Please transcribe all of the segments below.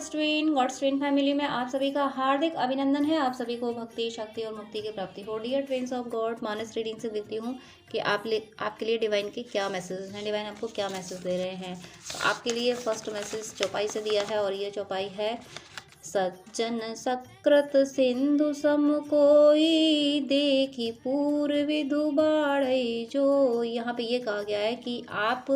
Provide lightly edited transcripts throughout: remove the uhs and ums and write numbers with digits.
God's twin family में आप सभी का हार्दिक अभिनंदन है। आप सभी को भक्ति, शक्ति और मुक्ति की प्राप्ति हो। Dear twins of God, Manas reading से देखती हूँ कि आपके लिए डिवाइन के क्या मैसेज हैं, डिवाइन आपको क्या मैसेज दे रहे हैं। तो आपके लिए फर्स्ट मैसेज चौपाई से दिया है और ये चौपाई है, सज्जन सकृत सिंधु सम कोई देखी पूर्व दुबाड़ई जो। यहाँ पे ये कहा गया है कि आप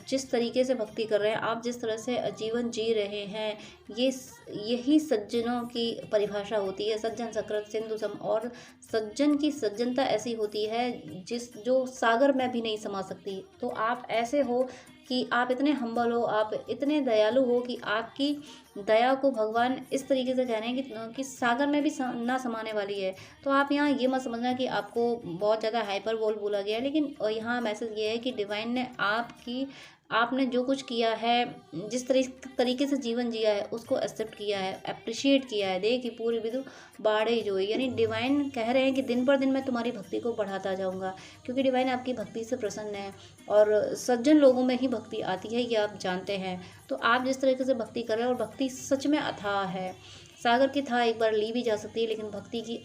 जिस तरीके से भक्ति कर रहे हैं, आप जिस तरह से जीवन जी रहे हैं, यही सज्जनों की परिभाषा होती है। सज्जन सकृत सिंधु सम, और सज्जन की सज्जनता ऐसी होती है जो सागर में भी नहीं समा सकती। तो आप ऐसे हो कि आप इतने हम्बल हो, आप इतने दयालु हो कि आपकी दया को भगवान इस तरीके से कह रहे हैं कि सागर में भी ना समाने वाली है। तो आप यहाँ ये मत समझना कि आपको बहुत ज़्यादा हाइपर बोला गया है, लेकिन यहाँ मैसेज ये है कि डिवाइन ने आपने जो कुछ किया है, जिस तरीके से जीवन जिया है, उसको एक्सेप्ट किया है, अप्रिशिएट किया है। देखिए पूरी विदु बाड़े जो है, यानी डिवाइन कह रहे हैं कि दिन पर दिन मैं तुम्हारी भक्ति को बढ़ाता जाऊंगा, क्योंकि डिवाइन आपकी भक्ति से प्रसन्न है और सज्जन लोगों में ही भक्ति आती है, ये आप जानते हैं। तो आप जिस तरीके से भक्ति कर रहे हैं, और भक्ति सच में अथाह है। सागर की था एक बार ली भी जा सकती है, लेकिन भक्ति की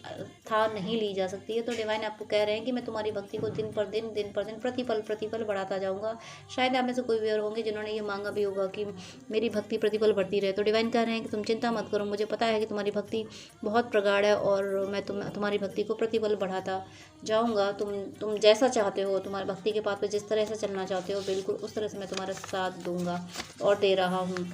था नहीं ली जा सकती है। तो डिवाइन आपको कह रहे हैं कि मैं तुम्हारी भक्ति को दिन पर दिन प्रतिपल बढ़ाता जाऊंगा। शायद आप में से कोई भी और होंगे जिन्होंने ये मांगा भी होगा कि मेरी भक्ति प्रतिपल बढ़ती रहे। तो डिवाइन कह रहे हैं कि तुम चिंता मत करो, मुझे पता है कि तुम्हारी भक्ति बहुत प्रगाढ़ है और मैं तुम्हारी भक्ति को प्रतिपल बढ़ाता जाऊँगा। तुम जैसा चाहते हो, तुम्हारी भक्ति के पाथ पे जिस तरह से चलना चाहते हो, बिल्कुल उस तरह से मैं तुम्हारा साथ दूंगा और दे रहा हूँ।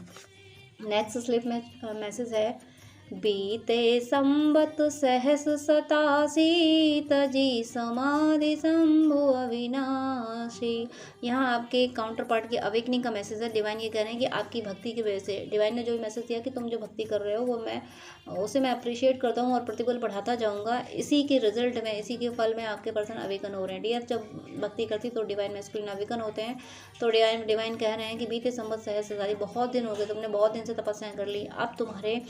नेक्स्ट स्लिप में मैसेज है, बीते संबत सहस सतासी तजी समाधि शंभु अविनाशी। यहाँ आपके काउंटर पार्ट की अवेकनिंग का मैसेज है। डिवाइन ये कह रहे हैं कि आपकी भक्ति की वजह से, डिवाइन ने जो मैसेज दिया कि तुम जो भक्ति कर रहे हो वो उसे मैं अप्रिशिएट करता हूँ और प्रतिबल बढ़ाता जाऊँगा। इसी के रिजल्ट में, इसी के फल में आपके पर्सन अवेकन हो रहे हैं। डियर, जब भक्ति करती तो डिवाइन मैस्कुलिन अवेकन होते हैं। तो डिवाइन कह रहे हैं कि बीते संबत सहस सतासी, बहुत दिन हो गए, तुमने बहुत दिन से तपस्याएं कर ली, अब तुम्हारे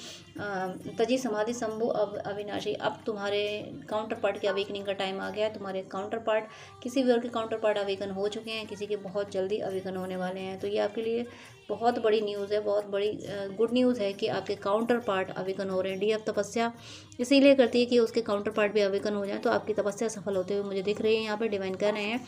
तजी समाधि शंभु अविनाशी, अब तुम्हारे काउंटर पार्ट के अवेकनिंग का टाइम आ गया है। तुम्हारे काउंटर पार्ट, किसी भी और के काउंटर पार्ट अवेकन हो चुके हैं, किसी के बहुत जल्दी अवेकन होने वाले हैं। तो ये आपके लिए बहुत बड़ी न्यूज़ है, बहुत बड़ी गुड न्यूज़ है कि आपके काउंटर पार्ट अवेकन हो रहे हैं। डी अब तपस्या इसीलिए करती है कि उसके काउंटर पार्ट भी अवेकन हो जाए, तो आपकी तपस्या सफल होते हुए मुझे दिख रही है। यहाँ पर डिवाइन कह रहे हैं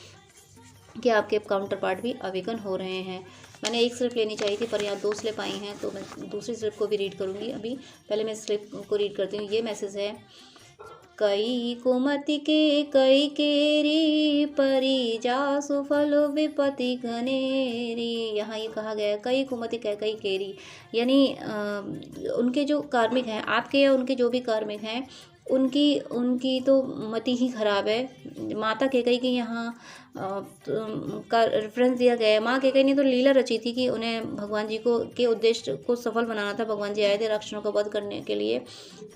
कि आपके काउंटर पार्ट भी अवेकन हो रहे हैं। मैंने एक स्लिप लेनी चाहिए थी, पर यहाँ 2 स्लिप आई हैं, तो मैं दूसरी स्लिप को भी रीड करूँगी। अभी पहले मैं स्लिप को रीड करती हूँ। ये मैसेज है, कई कुमति के कई केरी परी जासु फल विपति घनेरी। यहाँ ये कहा गया है कई कुमति के कई केरी, यानी उनके जो कार्मिक हैं, आपके या उनके जो भी कार्मिक हैं, उनकी तो मति ही खराब है। माता कैकेयी की यहाँ का रेफरेंस दिया गया है। माँ कैकेयी ने तो लीला रची थी कि उन्हें भगवान जी के उद्देश्य को सफल बनाना था। भगवान जी आए थे राक्षसों का वध करने के लिए,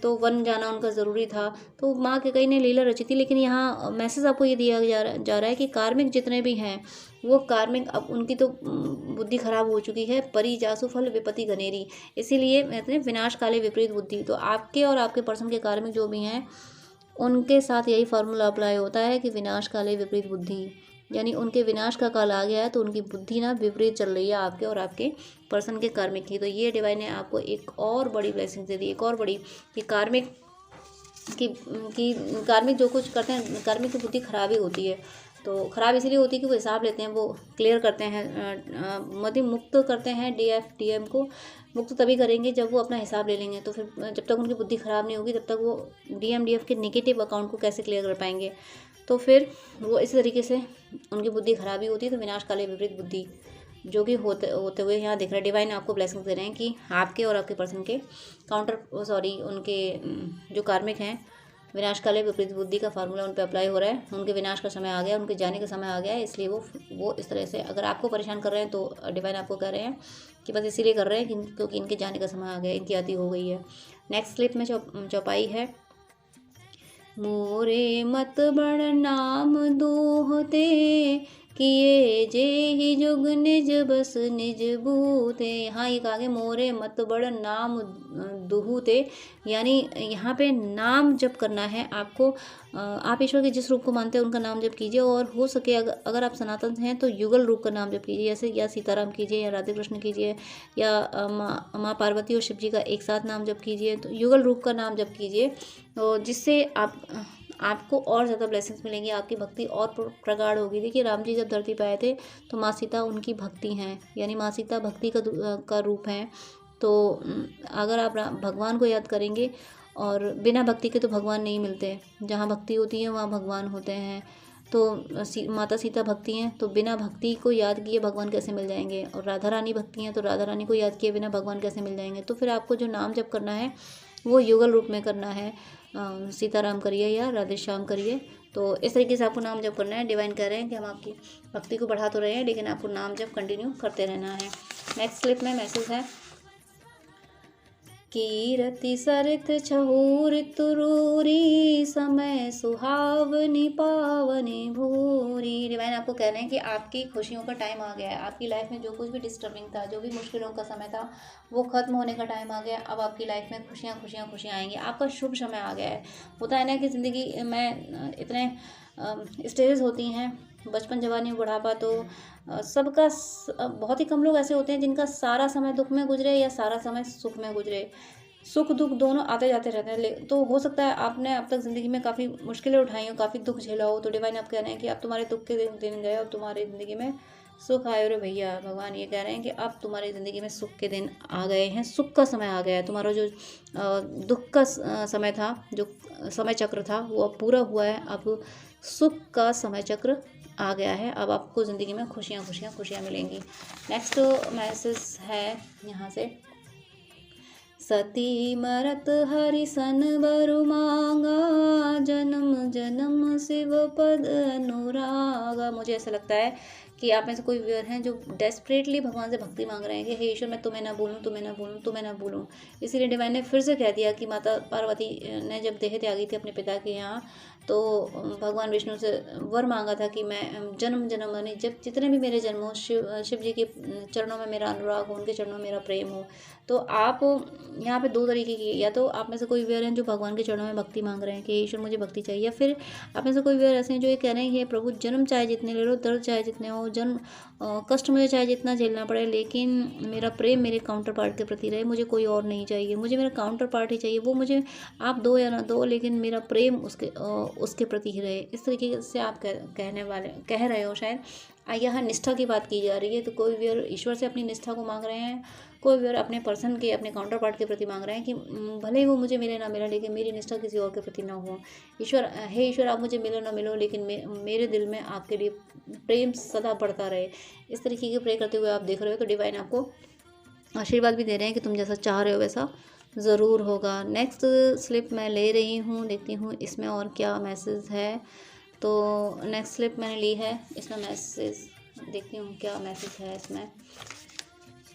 तो वन जाना उनका ज़रूरी था। तो माँ कैकेयी ने लीला रची थी, लेकिन यहाँ मैसेज आपको ये दिया जा रहा है कि कार्मिक जितने भी हैं, वो कार्मिक अब उनकी तो बुद्धि खराब हो चुकी है। परी जासु फल विपति घनेरी, इसीलिए कहते हैं विनाश काले विपरीत बुद्धि। तो आपके और आपके पर्सन के कार्मिक जो भी हैं, उनके साथ यही फार्मूला अप्लाई होता है कि विनाश काले विपरीत बुद्धि, यानी उनके विनाश का काल आ गया है, तो उनकी बुद्धि ना विपरीत चल रही है आपके और आपके पर्सन के कार्मिक की। तो ये डिवाइन ने आपको एक और बड़ी ब्लेसिंग दे दी, एक और बड़ी, कि कार्मिक जो कुछ करते हैं, कार्मिक की बुद्धि खराब ही होती है। तो ख़राब इसीलिए होती है कि वो हिसाब लेते हैं, वो क्लियर करते हैं, मध्य मुक्त करते हैं। डीएम को मुक्त तभी करेंगे जब वो अपना हिसाब ले लेंगे। तो फिर जब तक उनकी बुद्धि ख़राब नहीं होगी, तब तक वो डीएफ के नेगेटिव अकाउंट को कैसे क्लियर कर पाएंगे। तो फिर वो इस तरीके से उनकी बुद्धि खराब ही होती है। तो विनाश काले विपरीत बुद्धि जो कि होते हुए यहाँ दिख रहा है। डिवाइन आपको ब्लेसिंग दे रहे हैं कि आपके और आपके पर्सन के उनके जो कार्मिक हैं, विनाश काले विपरीत बुद्धि का फार्मूला उन पर अप्लाई हो रहा है। उनके विनाश का समय आ गया, उनके जाने का समय आ गया है, इसलिए वो इस तरह से अगर आपको परेशान कर रहे हैं, तो डिवाइन आपको कह रहे हैं कि बस इसीलिए कर रहे हैं क्योंकि इनके जाने का समय आ गया, इनकी आती हो गई है। नेक्स्ट स्लिप में चौपाई है, मोरे मत बड़ नाम दोहते किए जे ही जुग निज बस निज बूते। यहाँ एक आगे मोरे मत बड़ नाम दुहूते, यानी यहाँ पे नाम जप करना है आपको। आप ईश्वर के जिस रूप को मानते हैं उनका नाम जप कीजिए, और हो सके अगर आप सनातन हैं तो युगल रूप का नाम जप कीजिए, जैसे या सीताराम कीजिए या राधे कृष्ण कीजिए या माँ पार्वती और शिव जी का एक साथ नाम जप कीजिए। तो युगल रूप का नाम जप कीजिए, तो जिससे आपको और ज़्यादा ब्लेसिंग्स मिलेंगी, आपकी भक्ति और प्रगाढ़ होगी। देखिए राम जी जब धरती पर आए थे तो माँ सीता उनकी भक्ति हैं, यानी माँ सीता भक्ति का रूप हैं। तो अगर आप भगवान को याद करेंगे, और बिना भक्ति के तो भगवान नहीं मिलते, जहाँ भक्ति होती है वहाँ भगवान होते हैं। तो माता सीता भक्ति हैं, तो बिना भक्ति को याद किए भगवान कैसे मिल जाएंगे, और राधा रानी भक्ति हैं, तो राधा रानी को याद किए बिना भगवान कैसे मिल जाएंगे। तो फिर आपको जो नाम जप करना है वो युगल रूप में करना है, सीताराम करिए या राधे श्याम करिए। तो इस तरीके से आपको नाम जप करना है। डिवाइन कह रहे हैं कि हम आपकी भक्ति को बढ़ा तो रहे हैं, लेकिन आपको नाम जप कंटिन्यू करते रहना है। नेक्स्ट क्लिप में मैसेज है, कीरति सरित छहूर तुरूरी समय सुहावनी पावनी भूरी। डिवाइन आपको कह रहे हैं कि आपकी खुशियों का टाइम आ गया है। आपकी लाइफ में जो कुछ भी डिस्टर्बिंग था, जो भी मुश्किलों का समय था, वो खत्म होने का टाइम आ गया। अब आपकी लाइफ में खुशियाँ खुशियाँ खुशियाँ आएंगी। आपका शुभ समय आ गया है। होता है ना कि ज़िंदगी में इतने स्टेजेस होती हैं, बचपन, जवानी, बुढ़ापा, तो सबका बहुत ही कम लोग ऐसे होते हैं जिनका सारा समय दुख में गुजरे या सारा समय सुख में गुजरे। सुख दुख दोनों आते जाते रहते हैं। तो हो सकता है आपने अब तक ज़िंदगी में काफ़ी मुश्किलें उठाई हो, काफ़ी दुख झेला हो। तो डिवाइन आप कह रहे हैं कि अब तुम्हारे दुख के दिन गए और तुम्हारी ज़िंदगी में सुख आए रे भैया। भगवान ये कह रहे हैं कि अब तुम्हारी ज़िंदगी में सुख के दिन आ गए हैं, सुख का समय आ गया है। तुम्हारा जो दुख का समय था, जो समय चक्र था, वो अब पूरा हुआ है। अब सुख का समय चक्र आ गया है। अब आपको ज़िंदगी में खुशियाँ खुशियाँ खुशियाँ मिलेंगी। नेक्स्ट मैसेज है यहाँ से, सती मरत हरि सन बरु मांगा, जन्म जन्म शिव पद अनुरागा। मुझे ऐसा लगता है कि आप में से कोई व्यूअर हैं जो डेस्परेटली भगवान से भक्ति मांग रहे हैं कि हे ईश्वर, मैं तुम्हें ना भूलूं, तुम्हें ना भूलूं, तुम्हें ना भूलूं। इसीलिए डिवाइन ने फिर से कह दिया कि माता पार्वती ने जब देह त्यागी थी अपने पिता के यहाँ, तो भगवान विष्णु से वर मांगा था कि मैं जन्म जन्म, यानी जब जितने भी मेरे जन्म हो, शिव जी के चरणों में मेरा अनुराग हो, उनके चरणों में मेरा प्रेम हो। तो आप यहाँ पे दो तरीके की, या तो आप में से कोई व्यूअर हैं जो भगवान के चरणों में भक्ति मांग रहे हैं कि ईश्वर मुझे भक्ति चाहिए, या फिर आप में से कोई व्यूअर ऐसे हैं जो ये कह रहे हैं कि प्रभु जन्म चाहे जितने ले लो, दर्द चाहे जितने हो, जन्म कष्ट मुझे चाहे जितना झेलना पड़े, लेकिन मेरा प्रेम मेरे काउंटर पार्ट के प्रति रहे। मुझे कोई और नहीं चाहिए, मुझे मेरा काउंटर पार्ट ही चाहिए। वो मुझे आप दो या ना दो, लेकिन मेरा प्रेम उसके प्रति ही रहे। इस तरीके से आप कह रहे हो शायद। यहाँ निष्ठा की बात की जा रही है। तो कोई व्यूअर ईश्वर से अपनी निष्ठा को मांग रहे हैं, कोई व्यूअर अपने पर्सन के, अपने काउंटर पार्ट के प्रति मांग रहे हैं कि भले ही वो मुझे मिले ना मिले, लेकिन मेरी निष्ठा किसी और के प्रति ना हो। ईश्वर, हे ईश्वर, आप मुझे मिलो ना मिलो, लेकिन मेरे दिल में आपके लिए प्रेम सदा बढ़ता रहे। इस तरीके के प्रे करते हुए आप देख रहे हो, तो डिवाइन आपको आशीर्वाद भी दे रहे हैं कि तुम जैसा चाह रहे हो वैसा ज़रूर होगा। नेक्स्ट स्लिप मैं ले रही हूँ, देखती हूँ इसमें और क्या मैसेज है। तो नेक्स्ट स्लिप मैंने ली है, इसमें मैसेज देखती हूँ क्या मैसेज है इसमें।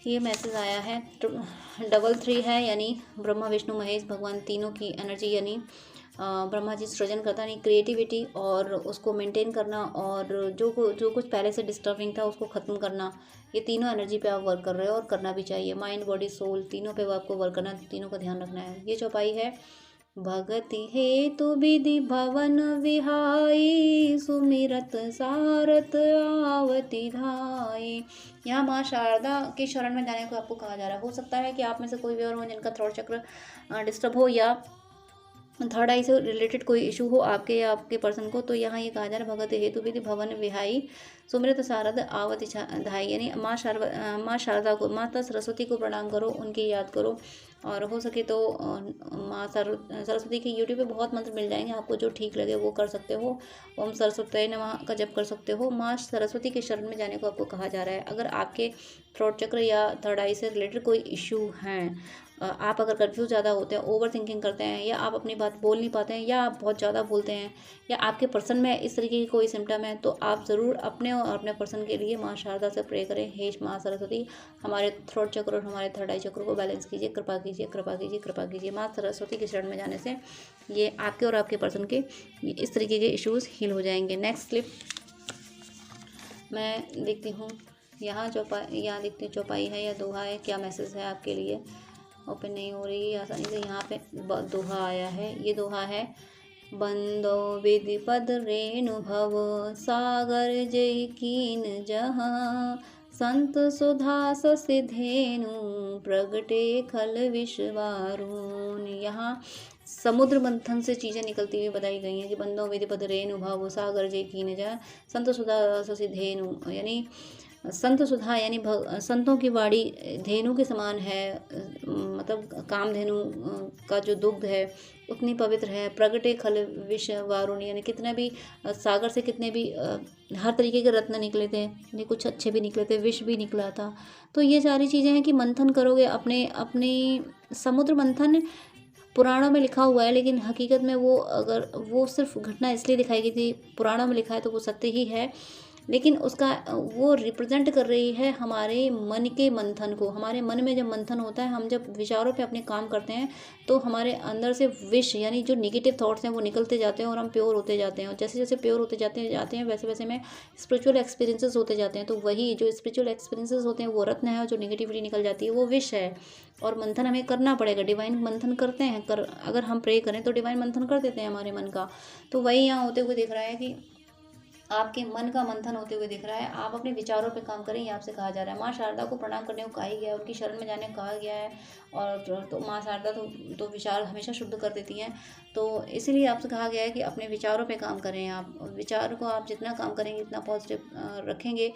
ये मैसेज आया है 333 है, यानी ब्रह्मा विष्णु महेश भगवान तीनों की एनर्जी, यानी ब्रह्मा जी सृजन करता, यानी क्रिएटिविटी और उसको मेंटेन करना, और जो कुछ पहले से डिस्टर्बिंग था उसको ख़त्म करना। ये तीनों एनर्जी पे आप वर्क कर रहे हो और करना भी चाहिए। माइंड, बॉडी, सोल, तीनों पे आपको वर्क करना है, तीनों का ध्यान रखना है। ये चौपाई है, भगति हेतु विधि भवन विहाई, सुमिरत सारथ आवती धाई। यहाँ माँ शारदा के शरण में जाने को आपको कहा जा रहा है। हो सकता है कि आप में से कोई भी और हो जिनका थ्रोट चक्र डिस्टर्ब हो, या थर्ड आई से रिलेटेड कोई इशू हो आपके या आपके पर्सन को। तो यहाँ ये कहा जा रहा है, भगत हेतु विधि भवन विहाई, सुमृत शारद आवती धाई, यानी माँ शारदा को, माता सरस्वती को प्रणाम करो, उनकी याद करो। और हो सके तो माँ सरस्वती के यूट्यूब पे बहुत मंत्र मिल जाएंगे, आपको जो ठीक लगे वो कर सकते हो। ओम सरस्वती नमः का जप कर सकते हो। माँ सरस्वती के शरण में जाने को आपको कहा जा रहा है। अगर आपके थ्रोट चक्र या थर्ड आई से रिलेटेड कोई इशू हैं, आप अगर कंफ्यूज ज़्यादा होते हैं, ओवर थिंकिंग करते हैं, या आप अपनी बात बोल नहीं पाते हैं, या आप बहुत ज़्यादा बोलते हैं, या आपके पर्सन में इस तरीके की कोई सिम्टम है, तो आप ज़रूर अपने और अपने पर्सन के लिए माँ शारदा से प्रे करें। हे माँ सरस्वती, हमारे थ्रोट चक्र और हमारे थर्ड आई चक्र को बैलेंस कीजिए, कृपा कीजिए, कृपा कीजिए, कृपा कीजिए। माँ सरस्वती के शरण में जाने से ये आपके और आपके पर्सन के इस तरीके के इश्यूज़ हील हो जाएंगे। नेक्स्ट क्लिप मैं देखती हूँ यहाँ यहाँ देखती हूँ चौपाई है या दोहा है, क्या मैसेज है आपके लिए। ओपन नहीं हो रही है आसानी से। यहाँ पे दोहा आया है, ये दोहा है, बंदो विधि पद रेणु भव सागर जय कीन जहाँ संत सुधा सिधेनु प्रगटे खल विश्वारून। यहाँ समुद्र मंथन से चीज़ें निकलती हुई बताई गई हैं कि बंदो विधि पद रेणु भव सागर जय कीन जहाँ संत सुधा सिधेनु, यानी संत सुधा यानी संतों की वाणी धेनु के समान है, मतलब कामधेनु का जो दुग्ध है उतनी पवित्र है। प्रगटे खल विष वारुण, यानी कितने भी सागर से कितने भी हर तरीके के रत्न निकले थे, यानी कुछ अच्छे भी निकले थे, विष भी निकला था। तो ये सारी चीज़ें हैं कि मंथन करोगे अपने अपनी समुद्र मंथन पुराणों में लिखा हुआ है, लेकिन हकीकत में वो अगर वो सिर्फ घटना इसलिए दिखाई गई थी, पुराणों में लिखा है तो वो सत्य ही है, लेकिन उसका वो रिप्रेजेंट कर रही है हमारे मन के मंथन को। हमारे मन में जब मंथन होता है, हम जब विचारों पे अपने काम करते हैं तो हमारे अंदर से विष यानी जो नेगेटिव थॉट्स हैं वो निकलते जाते हैं और हम प्योर होते जाते हैं। और जैसे जैसे प्योर होते जाते हैं वैसे वैसे में स्पिरिचुअल एक्सपीरियंसेस होते जाते हैं। तो वही जो स्पिरिचुअल एक्सपीरियंसेस होते हैं वो रत्न है, और जो नेगेटिविटी निकल जाती है वो विष है। और मंथन हमें करना पड़ेगा, डिवाइन मंथन करते हैं अगर हम प्रे करें तो डिवाइन मंथन कर देते हैं हमारे मन का। तो वही यहाँ होते हुए दिख रहा है कि आपके मन का मंथन होते हुए दिख रहा है। आप अपने विचारों पे काम करें, ये आपसे कहा जा रहा है। माँ शारदा को प्रणाम करने को कहा ही गया है, उनकी शरण में जाने को कहा गया है। और तो माँ शारदा तो विचार हमेशा शुद्ध कर देती हैं, तो इसीलिए आपसे कहा गया है कि अपने विचारों पे काम करें। आप विचार को आप जितना काम करेंगे, जितना पॉजिटिव रखेंगे,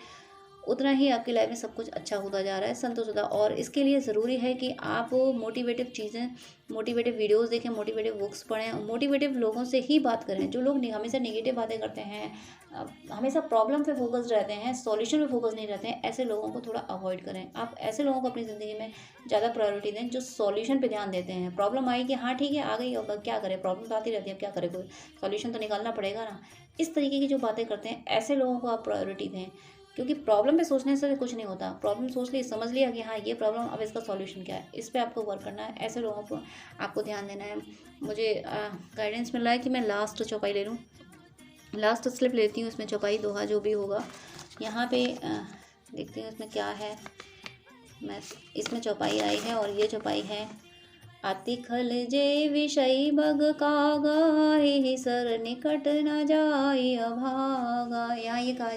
उतना ही आपकी लाइफ में सब कुछ अच्छा होता जा रहा है संतोषदा। और इसके लिए ज़रूरी है कि आप मोटिवेटिव चीज़ें, मोटिवेटिव वीडियोस देखें, मोटिवेटिव बुक्स पढ़ें, मोटिवेटिव लोगों से ही बात करें। जो लोग हमेशा नेगेटिव बातें करते हैं, हमेशा प्रॉब्लम पे फोकस रहते हैं, सॉल्यूशन पे फोकस नहीं रहते हैं, ऐसे लोगों को थोड़ा अवॉइड करें। आप ऐसे लोगों को अपनी ज़िंदगी में ज़्यादा प्रायोरिटी दें जो सॉल्यूशन पे ध्यान देते हैं। प्रॉब्लम आई कि हाँ ठीक है आ गई होगा, क्या करें, प्रॉब्लम तो आती रहती है, अब क्या करें, कोई सॉल्यूशन तो निकालना पड़ेगा ना। इस तरीके की जो बातें करते हैं ऐसे लोगों को आप प्रायोरिटी दें, क्योंकि प्रॉब्लम पे सोचने से कुछ नहीं होता। प्रॉब्लम सोच ली, समझ लिया कि हाँ ये प्रॉब्लम, अब इसका सॉल्यूशन क्या है, इस पे आपको वर्क करना है। ऐसे लोगों को आपको ध्यान देना है। मुझे गाइडेंस मिल रहा है कि मैं लास्ट चौपाई ले लूँ, लास्ट स्लिप लेती हूँ, इसमें चौपाई दोहा जो भी होगा। यहाँ पे देखती हूँ इसमें क्या है। मैं इसमें चौपाई आई है और ये चौपाई है, अति खल जे विषय बग कागा सर निकट न जाए अभागा। यहाँ ये कहा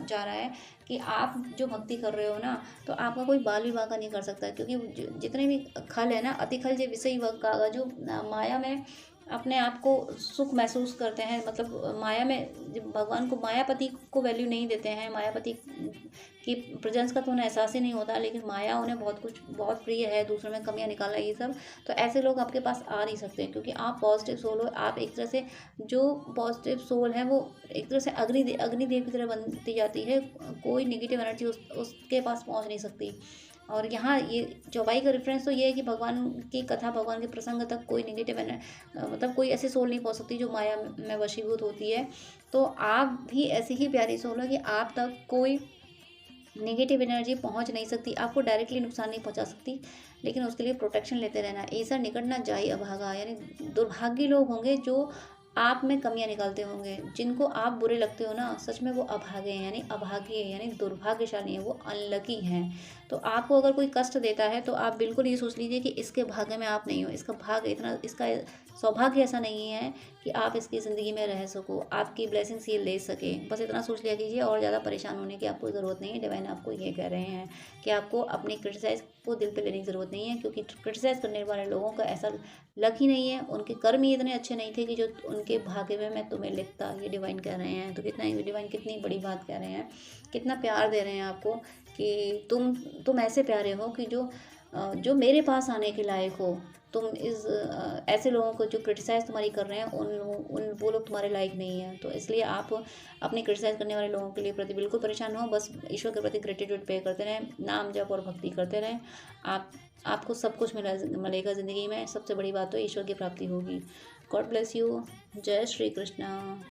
जा रहा है कि आप जो भक्ति कर रहे हो ना, तो आपका कोई बाल विवाह का नहीं कर सकता, क्योंकि जितने भी खल है ना, अति खल जे विषय बग कागा, जो माया में अपने आप को सुख महसूस करते हैं, मतलब माया में भगवान को, मायापति को वैल्यू नहीं देते हैं, मायापति की प्रेजेंस का तो उन्हें एहसास ही नहीं होता, लेकिन माया उन्हें बहुत प्रिय है, दूसरों में कमियां निकालना ये सब। तो ऐसे लोग आपके पास आ नहीं सकते, क्योंकि आप पॉजिटिव सोल हो। आप एक तरह से, जो पॉजिटिव सोल है वो एक तरह से अग्निदेव की तरह बनती जाती है, कोई निगेटिव एनर्जी उसके पास पहुँच नहीं सकती। और यहाँ ये चौपाई का रेफरेंस तो ये है कि भगवान की कथा, भगवान के प्रसंग तक कोई निगेटिव मतलब कोई ऐसी सोल नहीं पहुँच सकती जो माया में वशीभूत होती है। तो आप भी ऐसी ही प्यारी सोल हो कि आप तक कोई नेगेटिव एनर्जी पहुंच नहीं सकती, आपको डायरेक्टली नुकसान नहीं पहुंचा सकती, लेकिन उसके लिए प्रोटेक्शन लेते रहना। ऐसा निकट ना जाए अभागा, यानी दुर्भाग्य लोग होंगे जो आप में कमियां निकालते होंगे, जिनको आप बुरे लगते हो ना, सच में वो अभागे हैं, यानी अभागी है, यानी दुर्भाग्यशाली है, वो अनलकी हैं। तो आपको अगर कोई कष्ट देता है तो आप बिल्कुल ये सोच लीजिए कि इसके भाग्य में आप नहीं हो, इसका भाग्य इतना, इसका सौभाग्य ऐसा नहीं है कि आप इसकी ज़िंदगी में रह सको, आपकी ब्लेसिंग्स ये ले सके। बस इतना सोच लिया कीजिए, और ज़्यादा परेशान होने की आपको ज़रूरत नहीं है। डिवाइन आपको ये कह रहे हैं कि आपको अपनी क्रिटिसाइज़ को दिल पे लेने की ज़रूरत नहीं है, क्योंकि क्रिटिसाइज़ करने वाले लोगों का ऐसा लक ही नहीं है, उनके कर्म ही इतने अच्छे नहीं थे कि जो उनके भाग्य में मैं तुम्हें लिखता। ये डिवाइन कह रहे हैं। तो कितना ही डिवाइन कितनी बड़ी बात कह रहे हैं, कितना प्यार दे रहे हैं आपको कि तुम ऐसे प्यारे हो कि जो मेरे पास आने के लायक हो। तुम इस ऐसे लोगों को जो क्रिटिसाइज़ तुम्हारी कर रहे हैं, वो लोग तुम्हारे लायक नहीं है। तो इसलिए आप अपने क्रिटिसाइज़ करने वाले लोगों के लिए प्रति बिल्कुल परेशान हो, बस ईश्वर के प्रति ग्रेटिट्यूड पे करते रहें, नाम जप और भक्ति करते रहें। आपको सब कुछ मिलेगा ज़िंदगी में। सबसे बड़ी बात तो ईश्वर की प्राप्ति होगी। God bless you. जय श्री कृष्णा।